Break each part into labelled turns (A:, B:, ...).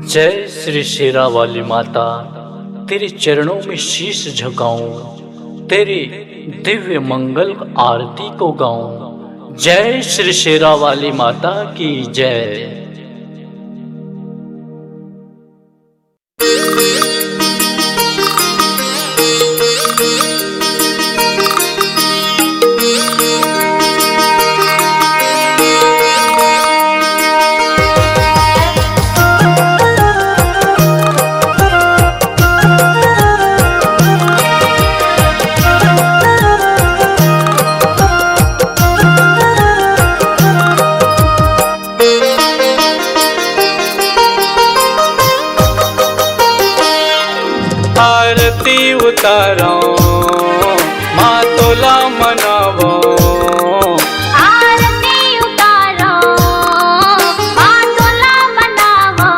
A: जय श्री शेरा वाली माता, तेरे चरणों में शीश झुकाऊं, तेरी दिव्य मंगल आरती को गाऊं। जय श्री शेरा वाली माता की जय।
B: आरती उतारो माँ तोला मनावो,
C: आरती उतारो माँ तोला मनावो,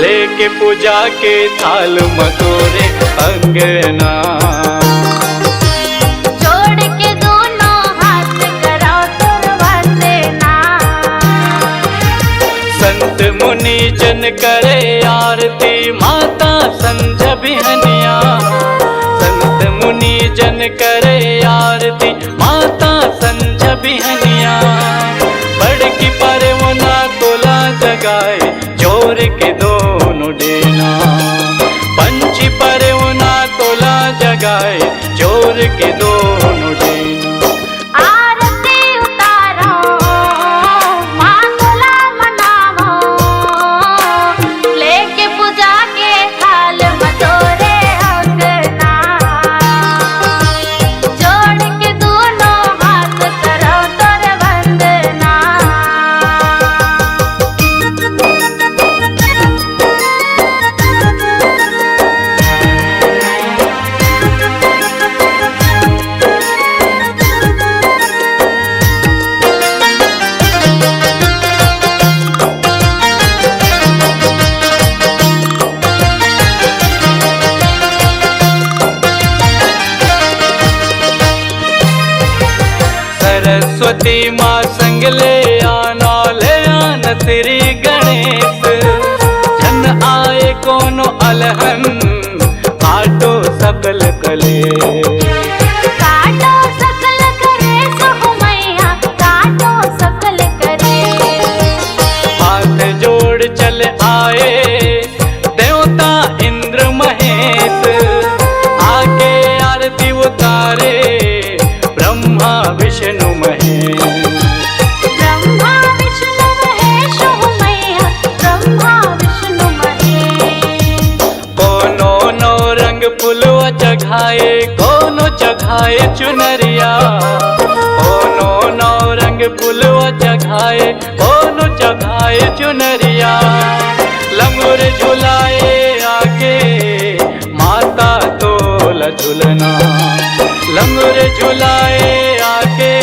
B: लेके पूजा के थाल मटोरे अंगना,
C: जोड़ के दोनों हाथ करो तुर वंदना।
B: संत मुनि जन करे आरती माता संझ बिहनिया, संत मुनि जन करे आरती माता संझ बिहनिया। बड़की परवना तोला जगाए जोर के दोनों डेना, पंछी परवना तोला जगाए जोर के दोनों डेना।
C: आरती उतारो माँ तोला मनावो, लेके पूजा के थाल मटोरे अंगना, जोड़ के दोनों हाथ करो तुर वंदना।
B: सरस्वती माँ संग ले आन श्री गणेश, जन आए कोनो अलहन काटो सकल कले।
C: काटो सकल करे सो मैया, काटो सकल करे।
B: हाथ जोड़ चल आए देवता इंद्र महेश, आके आरती उतारे ब्रह्मा विष्णु महेश।
C: ब्रह्मा विष्णु महेश हो मैया, ब्रह्मा विष्णु महेश।
B: कोनो नो रंग फुलवा चघाए, कोनो चघाए चुनरिया, कोनो नो रंग फुलवा चघाए, कोनो चघाए चुनरिया। लंगूर झुलाए आगे माता तोला झुलना, लंगूर झुलाए आगे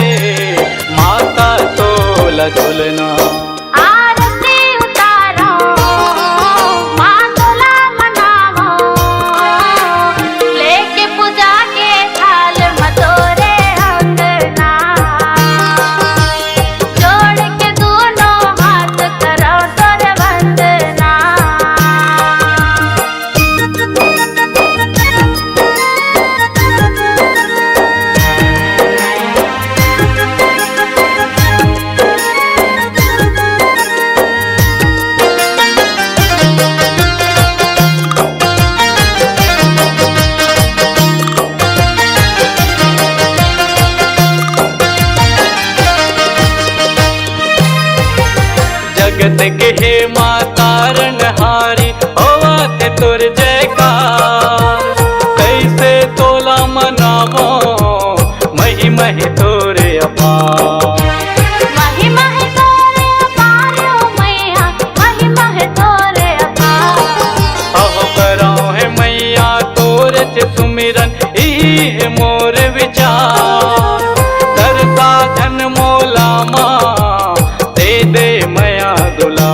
B: माता तोला झुलना।
C: आरती उतारो माँ तोला मनावो, लेके पूजा के थाल मटोरे अंगना, जोड़ के दोनों हाथ करो तुर वंदना।
B: जगत के हे माता रणहारी, होवा थे तुर जयकार। कैसे तोला मनावो महिमा है तोरे अपार।
C: महिमा है तोरे अपार ओ मैया, महिमा है तोरे अपार।
B: अहो करो है मैया तोरे से सुमिरन, ई है मोर विचार। दरता धन मोला माँ दे दे मैया दुला,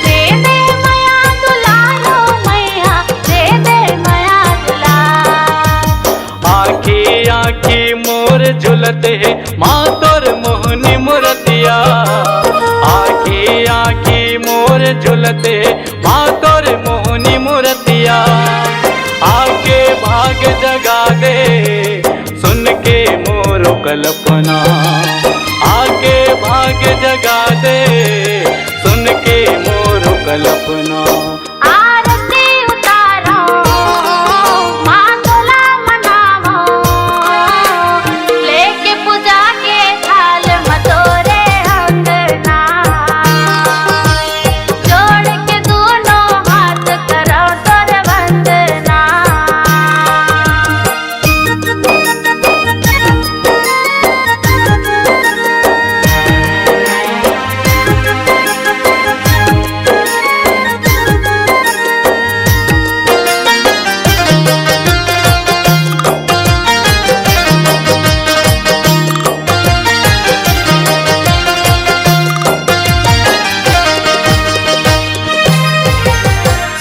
C: दे दे मैया दुलार ओ मैया, दे दे मैया दुलार।
B: आखी आखी मोर झुलते है माँ तोर मोहनी मूर्तिया, आखी आखी मोर झुलते माँ तोरे मोहनी मूर्तिया। आके भाग जगा दे सुन के मोरो कल्पना, आके भाग जगा दे सुन के मोरो कल्पना।
C: आरती उतारो माँ तोला मनावो, लेके पूजा के थाल मतोरे अंगना। जोड़ के दोनों हाथ करो तोर वंदना।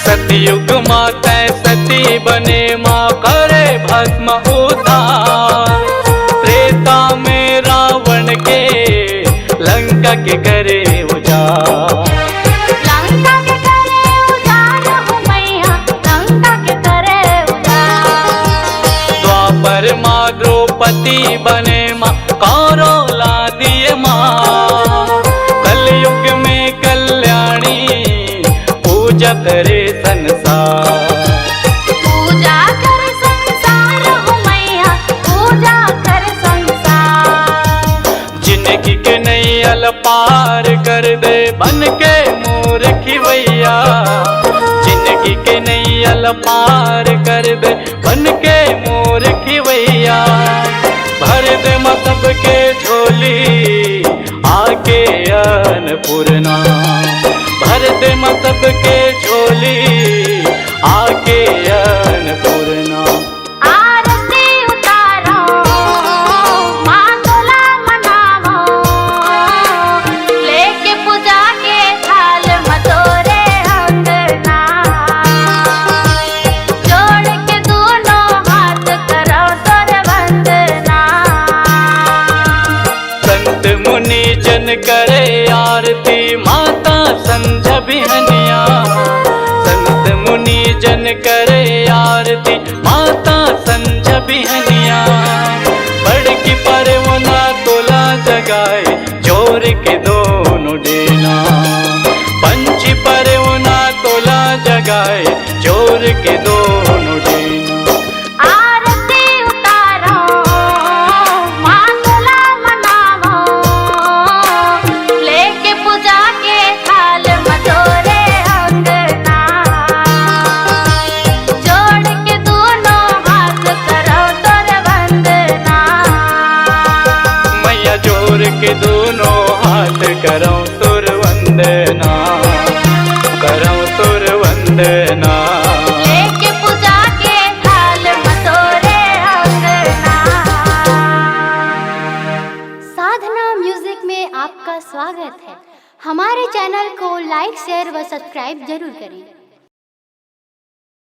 B: सतयुग माता सती बने माँ करे भस्म उद्धार। त्रेता में रावण के लंका के करे उजाड़।
C: लंका के करे उजाड़ हो मैया, लंका के करे उजाड़।
B: द्वापर माँ द्रौपदी बने माँ कौरव ला दिए माँ। कलयुग में कल्याणी पूजा करे संसार।
C: पूजा कर संसार हो मैया, पूजा कर संसार।
B: जिंदगी के नैया पार कर दे बन के मोर खिवैया। जिंदगी के नैया पार कर दे बन के मोर खिवैया। भर दे माँ सबके झोली आके अन्नपूर्णा। भर दे माँ सबके झोली आके अन्नपूर्णा।
C: आरती उतारो माँ तोला मनावो, लेके पूजा के थाल मतोरे अंगना। जोड़ के दोनों हाथ करो तोर वंदना।
B: संत मुनि जन करे आरती माता संझ बिहनिया। संत मुनि जन करे आरती माता संझ बिहनिया। बड़की परवना तोला जगाए जोर के दोनों डेना। पंछी परवना तोला जगाए जोर के दोनों डेना।
C: आरती उतारो माँ तोला मनावो, लेके पूजा के थाल मतोरे अंगना। जोड़ के दोनों हाथ करो तोर वंदना।
B: मैया जोर के दोनों हाथ करो तुर वंदना। करो तुर वंदना।
C: लेके पूजा के थाल मतोरे अंगना। साधना म्यूजिक में आपका स्वागत है। हमारे चैनल को लाइक शेयर व सब्सक्राइब जरूर करें।